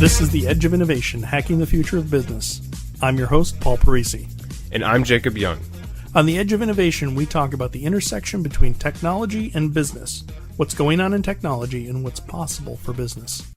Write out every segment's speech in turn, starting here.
This is The Edge of Innovation, Hacking the Future of Business. I'm your host, Paul Parisi. And I'm Jacob Young. On The Edge of Innovation, we talk about the intersection between technology and business, what's going on in technology, and what's possible for business.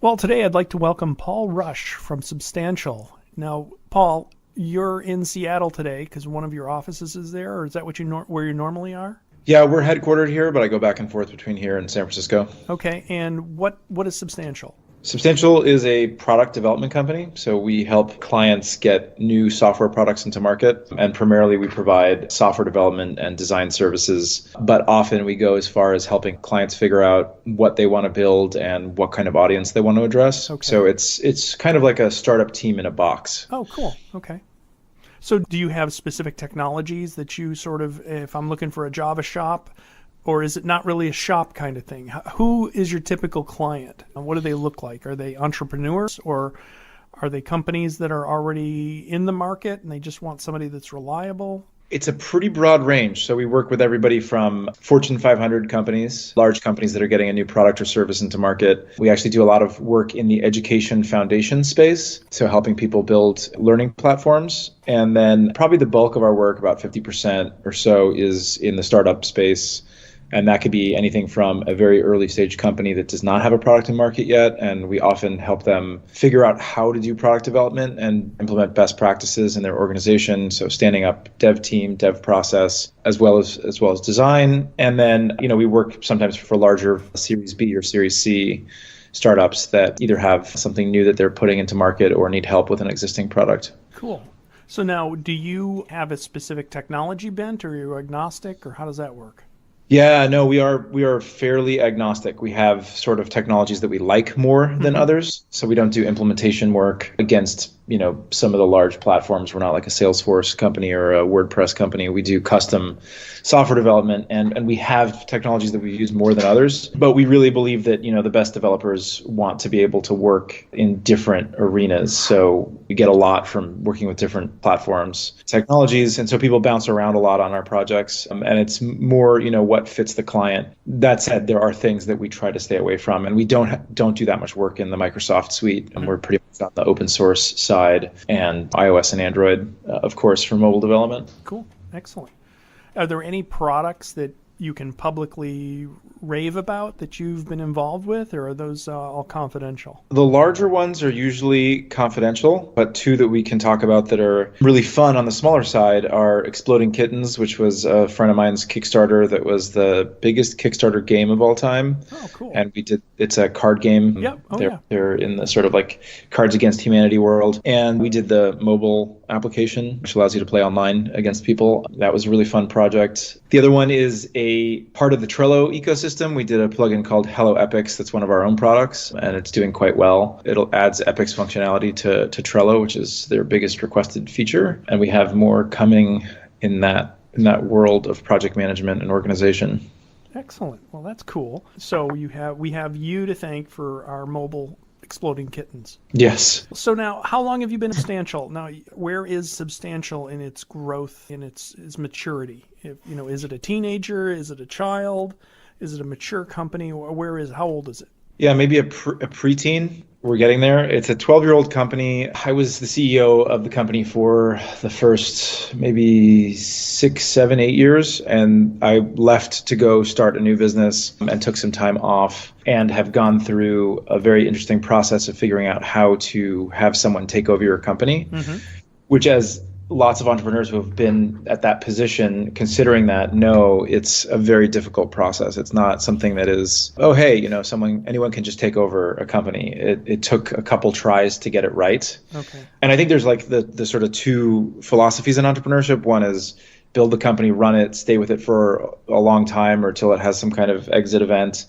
Well, today I'd like to welcome Paul Rush from Substantial. Now, Paul, you're in Seattle today because one of your offices is there, or is that where you normally are? Yeah, we're headquartered here, but I go back and forth between here and San Francisco. Okay, and what is Substantial? Substantial is a product development company, so we help clients get new software products into market, and primarily we provide software development and design services, but often we go as far as helping clients figure out what they want to build and what kind of audience they want to address. Okay. So it's kind of like a startup team in a box. Oh, cool. Okay. So do you have specific technologies that you sort of, if I'm looking for a Java shop, or is it not really a shop kind of thing? Who is your typical client? What do they look like? Are they entrepreneurs, or are they companies that are already in the market and they just want somebody that's reliable? It's a pretty broad range. So we work with everybody from Fortune 500 companies, large companies that are getting a new product or service into market. We actually do a lot of work in the education foundation space, so helping people build learning platforms. And then probably the bulk of our work, about 50% or so, is in the startup space. And that could be anything from a very early stage company that does not have a product in market yet. And we often help them figure out how to do product development and implement best practices in their organization. So standing up dev team, dev process, as well as design. And then, we work sometimes for larger Series B or Series C startups that either have something new that they're putting into market or need help with an existing product. Cool. So now, do you have a specific technology bent, or are you agnostic, or how does that work? Yeah, no, we are fairly agnostic. We have sort of technologies that we like more than others. So we don't do implementation work against, some of the large platforms. We're not like a Salesforce company or a WordPress company. We do custom software development, and we have technologies that we use more than others. But we really believe that, the best developers want to be able to work in different arenas. So we get a lot from working with different platforms, technologies. And so people bounce around a lot on our projects. And it's more, what fits the client. That said, there are things that we try to stay away from. And we don't do that much work in the Microsoft suite. And we're pretty much on the open source side and iOS and Android, of course, for mobile development. Cool. Excellent. Are there any products that you can publicly rave about that you've been involved with, or are those all confidential? The larger ones are usually confidential, but two that we can talk about that are really fun on the smaller side are Exploding Kittens, which was a friend of mine's Kickstarter that was the biggest Kickstarter game of all time. Oh, cool. And it's a card game. Yep. They're in the sort of like Cards Against Humanity world. And we did the mobile application, which allows you to play online against people. That was a really fun project. The other one is a part of the Trello ecosystem. We did a plugin called Hello Epics. That's one of our own products, and it's doing quite well. It'll adds Epics functionality to Trello, which is their biggest requested feature. And we have more coming in that world of project management and organization. Excellent. Well, that's cool. So we have you to thank for our mobile Exploding Kittens. Yes. So now, how long have you been Substantial? Now, where is Substantial in its growth, in its maturity? Is it a teenager? Is it a child? Is it a mature company? How old is it? Yeah, maybe a preteen. We're getting there. It's a 12-year-old company. I was the CEO of the company for the first maybe 6, 7, 8 years, and I left to go start a new business and took some time off and have gone through a very interesting process of figuring out how to have someone take over your company, which, as lots of entrepreneurs who have been at that position, considering that, no, it's a very difficult process. It's not something that is, anyone can just take over a company. It took a couple tries to get it right. Okay. And I think there's like the sort of two philosophies in entrepreneurship. One is build the company, run it, stay with it for a long time or till it has some kind of exit event.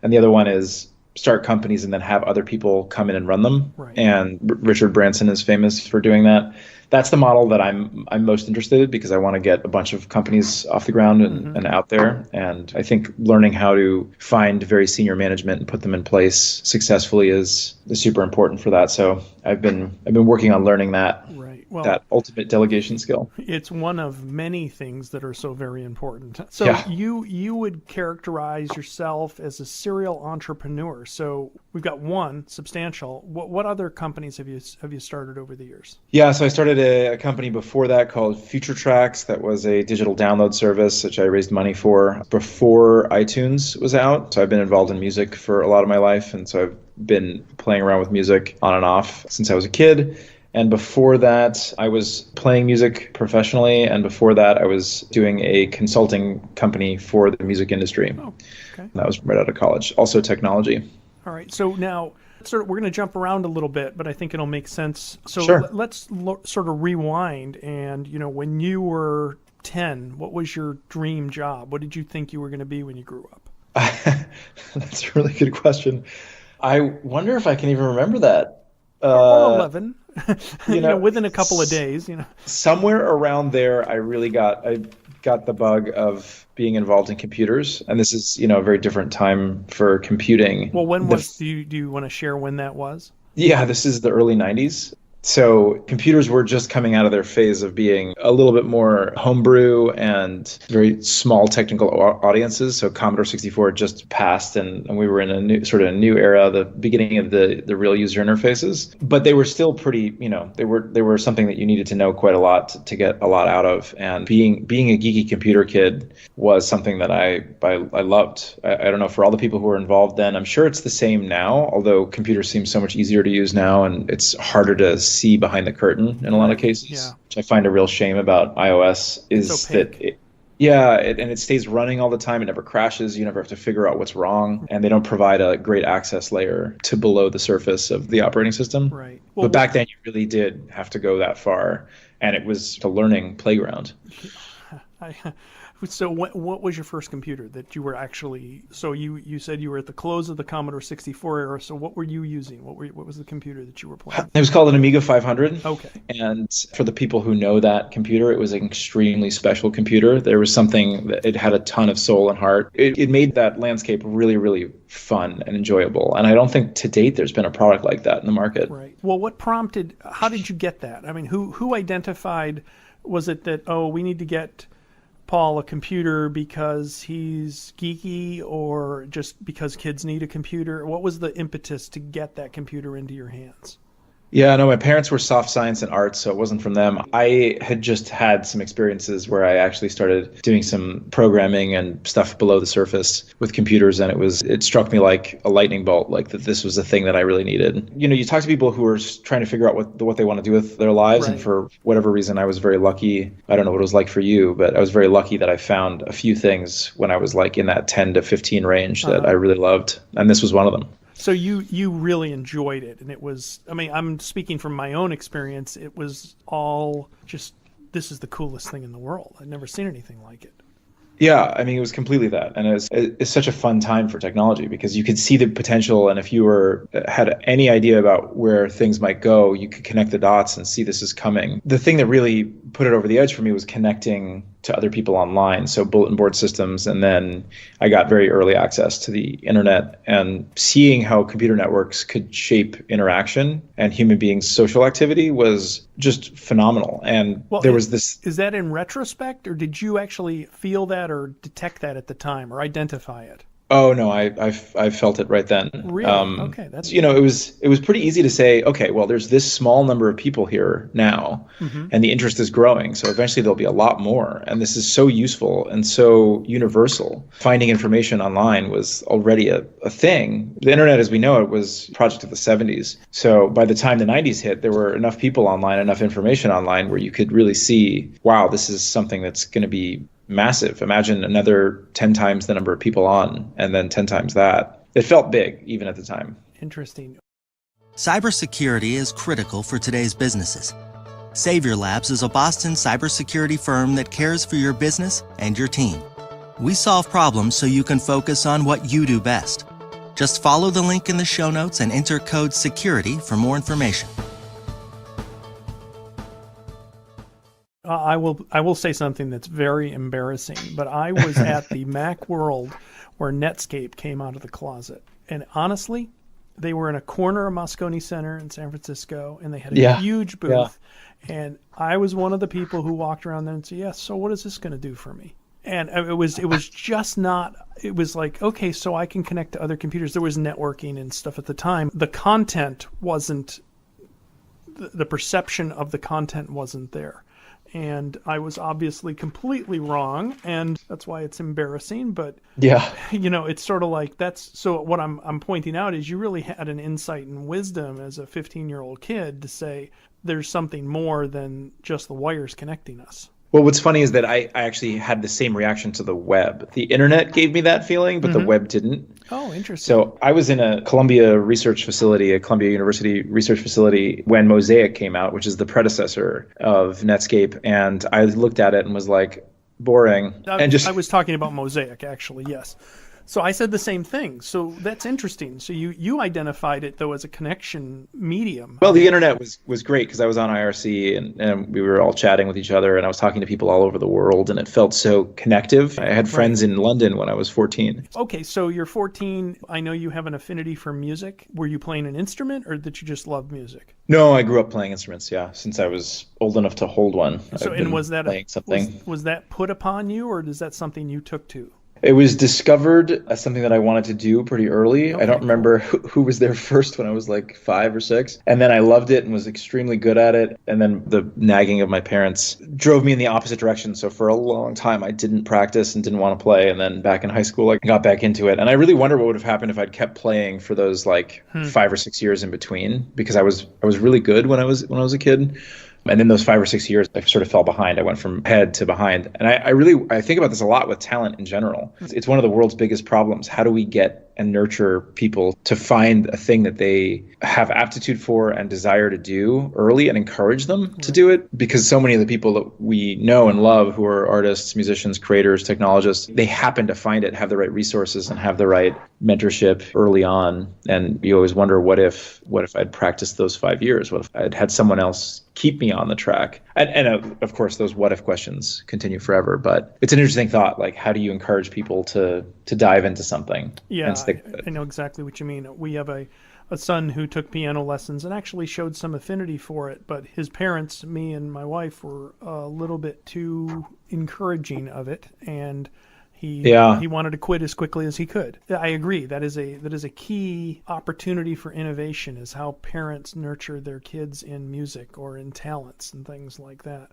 And the other one is start companies and then have other people come in and run them. Right. And Richard Branson is famous for doing that. That's the model that I'm most interested in, because I want to get a bunch of companies off the ground and out there. And I think learning how to find very senior management and put them in place successfully is super important for that. So I've been working on learning that. Right. Well, that ultimate delegation skill. it's one of many things that are so very important. So Yeah. you would characterize yourself as a serial entrepreneur. So we've got one substantial. What other companies have you started over the years? Yeah, so I started a company before that called Future Tracks. That was a digital download service, which I raised money for before iTunes was out. So I've been involved in music for a lot of my life, and so I've been playing around with music on and off since I was a kid. And before that, I was playing music professionally, and before that, I was doing a consulting company for the music industry. Oh, okay. That was right out of college. Also technology. All right. So now we're going to jump around a little bit, but I think it'll make sense. So Sure. let's sort of rewind. And, when you were 10, what was your dream job? What did you think you were going to be when you grew up? That's a really good question. I wonder if I can even remember that. Or 11, know, within a couple of days, Somewhere around there, I got the bug of being involved in computers, and this is, a very different time for computing. Well, do you want to share when that was? Yeah, this is the early 90s. So computers were just coming out of their phase of being a little bit more homebrew and very small technical audiences. So Commodore 64 had just passed, and we were in a new era, the beginning of the real user interfaces. But they were still pretty, they were something that you needed to know quite a lot to get a lot out of. And being a geeky computer kid was something that I loved. I don't know, for all the people who were involved then, I'm sure it's the same now, although computers seem so much easier to use now, and it's harder to see behind the curtain in a lot of cases. Yeah. Which I find a real shame about iOS is that it stays running all the time. It never crashes. You never have to figure out what's wrong, and they don't provide a great access layer to below the surface of the operating system. Right. Well, but back then you really did have to go that far, and it was a learning playground. So what was your first computer that you were actually, so you said you were at the close of the Commodore 64 era, so what were you using? What was the computer that you were playing? It was called an Amiga 500. Okay. And for the people who know that computer, it was an extremely special computer. There was something that it had a ton of soul and heart. It made that landscape really, really fun and enjoyable. And I don't think to date there's been a product like that in the market. Right. Well, how did you get that? I mean, who identified, was it that, we need to get Paul a computer because he's geeky, or just because kids need a computer? What was the impetus to get that computer into your hands? Yeah, no, my parents were soft science and arts, so it wasn't from them. I had just had some experiences where I actually started doing some programming and stuff below the surface with computers, and it struck me like a lightning bolt, like that this was the thing that I really needed. You talk to people who are trying to figure out what they want to do with their lives, right. And for whatever reason, I was very lucky. I don't know what it was like for you, but I was very lucky that I found a few things when I was like in that 10 to 15 range that I really loved, and this was one of them. So you really enjoyed it, and it was, I'm speaking from my own experience, it was all just, this is the coolest thing in the world. I'd never seen anything like it. Yeah, it was completely that. And it's such a fun time for technology because you could see the potential. And if you had any idea about where things might go, you could connect the dots and see this is coming. The thing that really put it over the edge for me was connecting to other people online. So bulletin board systems. And then I got very early access to the internet, and seeing how computer networks could shape interaction and human beings' social activity was just phenomenal. And there was this. Is that in retrospect, or did you actually feel that or detect that at the time or identify it? Oh no, I felt it right then. Really? Okay, that's it was pretty easy to say, okay, well, there's this small number of people here now, and the interest is growing, so eventually there'll be a lot more, and this is so useful and so universal. Finding information online was already a thing. The internet, as we know it, was a project of the 70s. So by the time the 90s hit, there were enough people online, enough information online, where you could really see, wow, this is something that's going to be massive. Imagine another 10 times the number of people on, and then 10 times that. It felt big, even at the time. Interesting. Cybersecurity is critical for today's businesses. Savior Labs is a Boston cybersecurity firm that cares for your business and your team. We solve problems so you can focus on what you do best. Just follow the link in the show notes and enter code SECURITY for more information. I will say something that's very embarrassing, but I was at the Mac World where Netscape came out of the closet. And honestly, they were in a corner of Moscone Center in San Francisco, and they had a Yeah. huge booth. Yeah. And I was one of the people who walked around there and said, yes, so what is this going to do for me? And it was just not, it was like, okay, so I can connect to other computers. There was networking and stuff at the time. The content wasn't, the perception of the content wasn't there. And I was obviously completely wrong, and that's why it's embarrassing. But Yeah. it's sort of like so what I'm pointing out is you really had an insight and wisdom as a 15-year-old kid to say there's something more than just the wires connecting us. Well, what's funny is that I actually had the same reaction to the web. The internet gave me that feeling, but the web didn't. Oh, interesting. So I was in a Columbia University research facility when Mosaic came out, which is the predecessor of Netscape. And I looked at it and was like, boring. I was talking about Mosaic, actually, yes. So I said the same thing. So that's interesting. So you identified it, though, as a connection medium. Well, the internet was great because I was on IRC and we were all chatting with each other, and I was talking to people all over the world, and it felt so connective. I had friends in London when I was 14. Okay, so you're 14. I know you have an affinity for music. Were you playing an instrument, or did you just love music? No, I grew up playing instruments, yeah, since I was old enough to hold one. So, and was that playing something? Was that put upon you, or is that something you took to? It was discovered as something that I wanted to do pretty early. Okay, I don't remember who was there first when I was like 5 or 6. And then I loved it and was extremely good at it. And then the nagging of my parents drove me in the opposite direction. So for a long time, I didn't practice and didn't want to play. And then back in high school, I got back into it. And I really wonder what would have happened if I'd kept playing for those like 5 or 6 years in between, because I was really good when I was a kid. And in those 5 or 6 years, I sort of fell behind. I went from head to behind. And I think about this a lot with talent in general. It's one of the world's biggest problems. How do we get and nurture people to find a thing that they have aptitude for and desire to do early and encourage them to do it? Because so many of the people that we know and love who are artists, musicians, creators, technologists, they happen to find it, have the right resources and have the right mentorship early on. And you always wonder, what if I'd practiced those 5 years? What if I'd had someone else keep me on the track? And of course, those what if questions continue forever. But it's an interesting thought. Like, how do you encourage people to dive into something? Yeah, I know exactly what you mean. We have a son who took piano lessons and actually showed some affinity for it. But his parents, me and my wife, were a little bit too encouraging of it. And he wanted to quit as quickly as he could. I agree. That is a key opportunity for innovation, is how parents nurture their kids in music or in talents and things like that.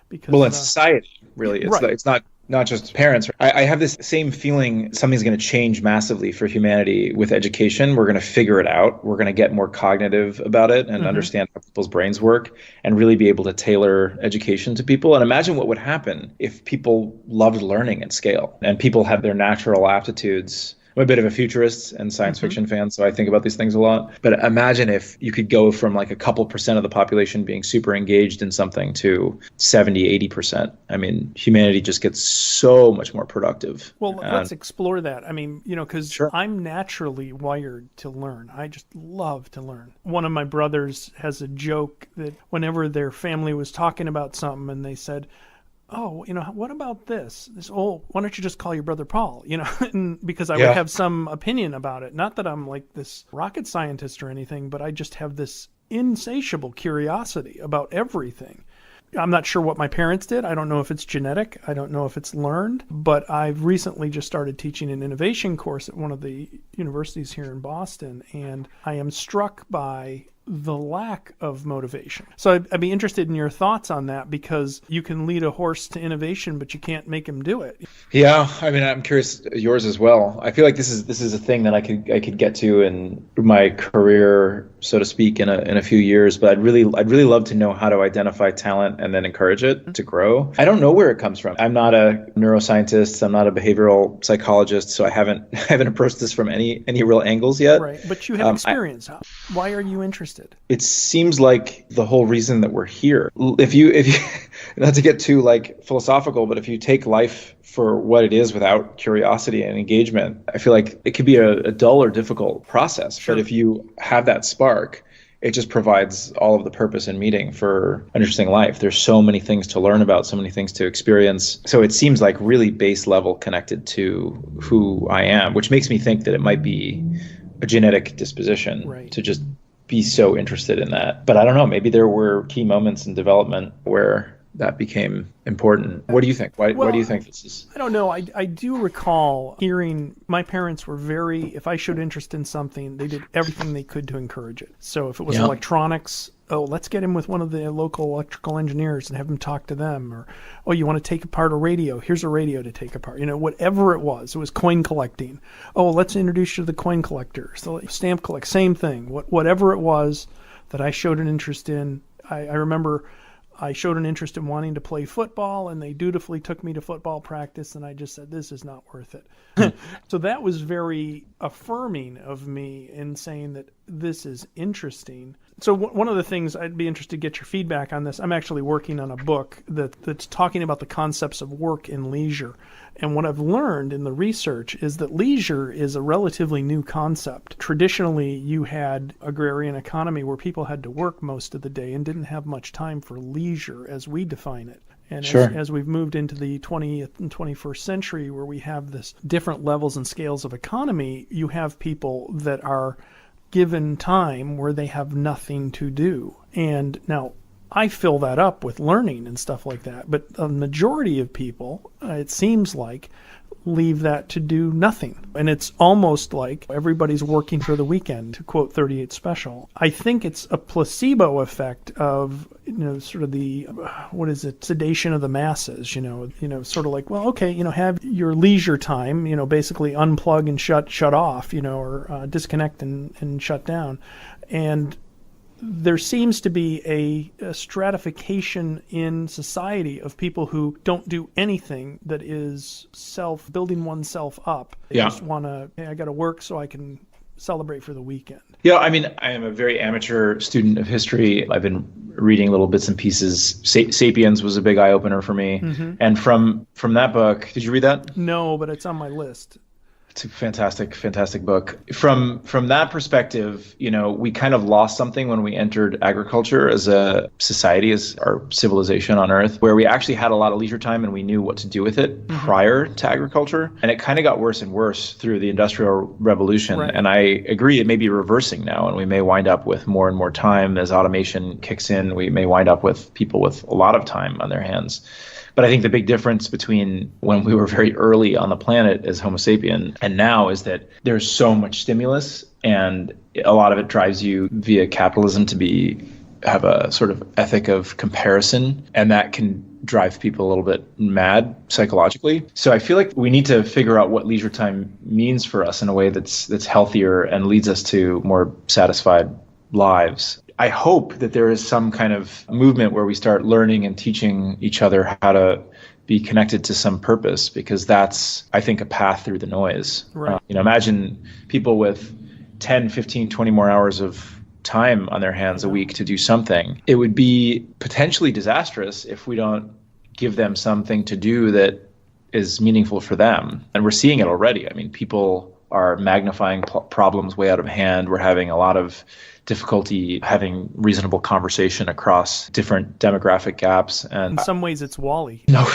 Because in society, really, it's not just parents. I have this same feeling something's going to change massively for humanity with education. We're going to figure it out. We're going to get more cognitive about it and understand how people's brains work and really be able to tailor education to people. And imagine what would happen if people loved learning at scale and people had their natural aptitudes. I'm a bit of a futurist and science fiction fan, so I think about these things a lot. But imagine if you could go from like a couple percent of the population being super engaged in something to 70, 80%. I mean, humanity just gets so much more productive. Well, let's explore that. I mean, because I'm naturally wired to learn. I just love to learn. One of my brothers has a joke that whenever their family was talking about something and they said, oh, what about this? Why don't you just call your brother Paul? And because I would have some opinion about it. Not that I'm like this rocket scientist or anything, but I just have this insatiable curiosity about everything. I'm not sure what my parents did. I don't know if it's genetic. I don't know if it's learned. But I've recently just started teaching an innovation course at one of the universities here in Boston, and I am struck by the lack of motivation. So I'd be interested in your thoughts on that, because you can lead a horse to innovation, but you can't make him do it. Yeah, I mean, I'm curious yours as well. I feel like this is a thing that I could get to in my career, so to speak, in a few years. But I'd really love to know how to identify talent and then encourage it to grow. I don't know where it comes from. I'm not a neuroscientist. I'm not a behavioral psychologist, so I haven't approached this from any real angles yet. Right, but you have experience. Why are you interested? It seems like the whole reason that we're here. If you not to get too like philosophical, but if you take life for what it is without curiosity and engagement, I feel like it could be a dull or difficult process. Sure. But if you have that spark, it just provides all of the purpose and meaning for an interesting life. There's so many things to learn about, so many things to experience. So it seems like really base level connected to who I am, which makes me think that it might be a genetic disposition Right. to just be so interested in that. But I don't know, maybe there were key moments in development where that became important. What do you think? Why do you think this is? I don't know. I do recall hearing my parents were if I showed interest in something, they did everything they could to encourage it. So if it was electronics, let's get him with one of the local electrical engineers and have him talk to them. Or, you want to take apart a radio? Here's a radio to take apart. Whatever it was coin collecting. Let's introduce you to the coin collectors, the stamp collect, same thing. Whatever it was that I showed an interest in, I remember I showed an interest in wanting to play football, and they dutifully took me to football practice, and I just said, this is not worth it. So that was very affirming of me in saying that this is interesting. So one of the things I'd be interested to get your feedback on this, I'm actually working on a book that's talking about the concepts of work and leisure. And what I've learned in the research is that leisure is a relatively new concept. Traditionally, you had agrarian economy where people had to work most of the day and didn't have much time for leisure as we define it. And as we've moved into the 20th and 21st century where we have this different levels and scales of economy, you have people that are given time where they have nothing to do. And now I fill that up with learning and stuff like that. But a majority of people, it seems like, leave that to do nothing. And it's almost like everybody's working for the weekend, to quote 38 Special. I think it's a placebo effect of, sort of the, sedation of the masses, sort of like, have your leisure time, basically unplug and shut off, or disconnect and shut down. And there seems to be a stratification in society of people who don't do anything that is building oneself up. They just want to, I got to work so I can celebrate for the weekend. Yeah, I mean, I am a very amateur student of history. I've been reading little bits and pieces. Sapiens was a big eye-opener for me. Mm-hmm. And from that book, did you read that? No, but it's on my list. It's a fantastic book. From that perspective, we kind of lost something when we entered agriculture as a society, as our civilization on Earth, where we actually had a lot of leisure time and we knew what to do with it prior to agriculture. And it kind of got worse and worse through the Industrial Revolution. Right. And I agree it may be reversing now, and we may wind up with more and more time as automation kicks in. We may wind up with people with a lot of time on their hands. But I think the big difference between when we were very early on the planet as Homo sapien and now is that there's so much stimulus, and a lot of it drives you via capitalism to have a sort of ethic of comparison, and that can drive people a little bit mad psychologically. So I feel like we need to figure out what leisure time means for us in a way that's healthier and leads us to more satisfied lives. I hope that there is some kind of movement where we start learning and teaching each other how to be connected to some purpose, because that's, I think, a path through the noise. Right. Imagine people with 10, 15, 20 more hours of time on their hands a week to do something. It would be potentially disastrous if we don't give them something to do that is meaningful for them. And we're seeing it already. I mean, people are magnifying problems way out of hand. We're having a lot of difficulty having reasonable conversation across different demographic gaps. And in some ways, it's Wally. No.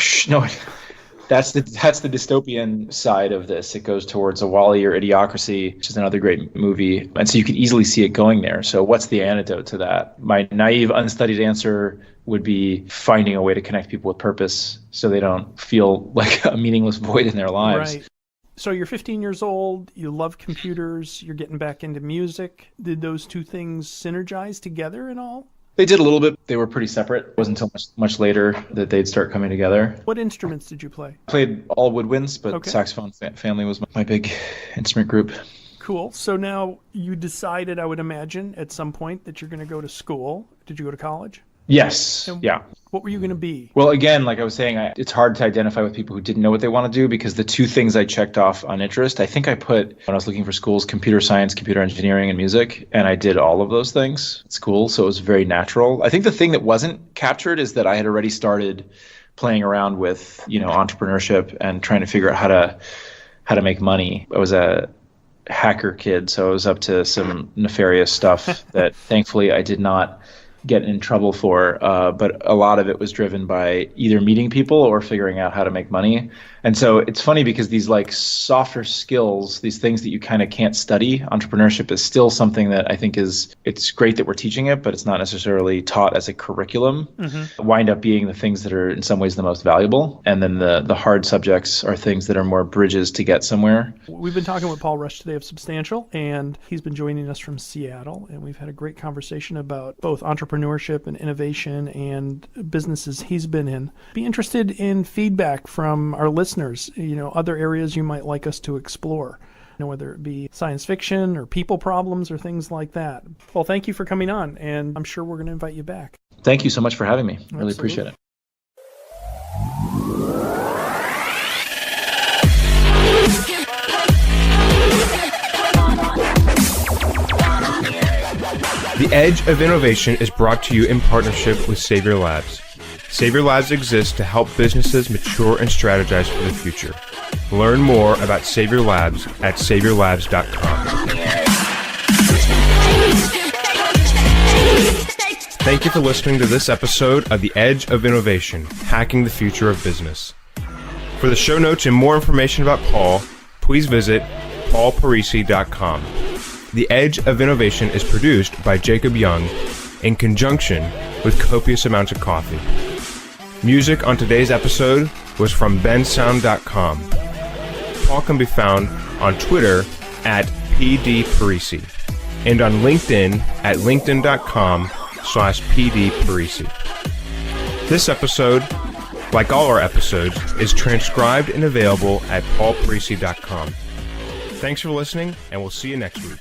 That's the dystopian side of this. It goes towards a Wally or Idiocracy, which is another great movie. And so you can easily see it going there. So what's the antidote to that? My naive, unstudied answer would be finding a way to connect people with purpose so they don't feel like a meaningless void in their lives. Right. So you're 15 years old, you love computers, you're getting back into music. Did those two things synergize together at all? They did a little bit. They were pretty separate. It wasn't until much later that they'd start coming together. What instruments did you play? I played all woodwinds, but Saxophone family was my big instrument group. Cool. So now you decided, I would imagine, at some point that you're going to go to school. Did you go to college? Yes. Yeah. What were you going to be? Well, again, like I was saying, it's hard to identify with people who didn't know what they want to do, because the two things I checked off on interest, I think I put, when I was looking for schools, computer science, computer engineering, and music, and I did all of those things at school, so it was very natural. I think the thing that wasn't captured is that I had already started playing around with, entrepreneurship and trying to figure out how to make money. I was a hacker kid, so I was up to some nefarious stuff that thankfully I did not get in trouble for, but a lot of it was driven by either meeting people or figuring out how to make money. And so it's funny because these like softer skills, these things that you kind of can't study, entrepreneurship is still something that I think it's great that we're teaching it, but it's not necessarily taught as a curriculum. Wind up being the things that are in some ways the most valuable. And then the hard subjects are things that are more bridges to get somewhere. We've been talking with Paul Rush today of Substantial, and he's been joining us from Seattle. And we've had a great conversation about both entrepreneurship and innovation and businesses he's been in. Be interested in feedback from our listeners, other areas you might like us to explore, whether it be science fiction or people problems or things like that. Well, thank you for coming on, and I'm sure we're going to invite you back. Thank you so much for having me. Really appreciate it. The Edge of Innovation is brought to you in partnership with Savior Labs. Savior Labs exists to help businesses mature and strategize for the future. Learn more about Savior Labs at saviorlabs.com. Thank you for listening to this episode of The Edge of Innovation, Hacking the Future of Business. For the show notes and more information about Paul, please visit paulparisi.com. The Edge of Innovation is produced by Jacob Young in conjunction with copious amounts of coffee. Music on today's episode was from bensound.com. Paul can be found on Twitter at pdparisi and on LinkedIn at linkedin.com/pdparisi. This episode, like all our episodes, is transcribed and available at paulparisi.com. Thanks for listening, and we'll see you next week.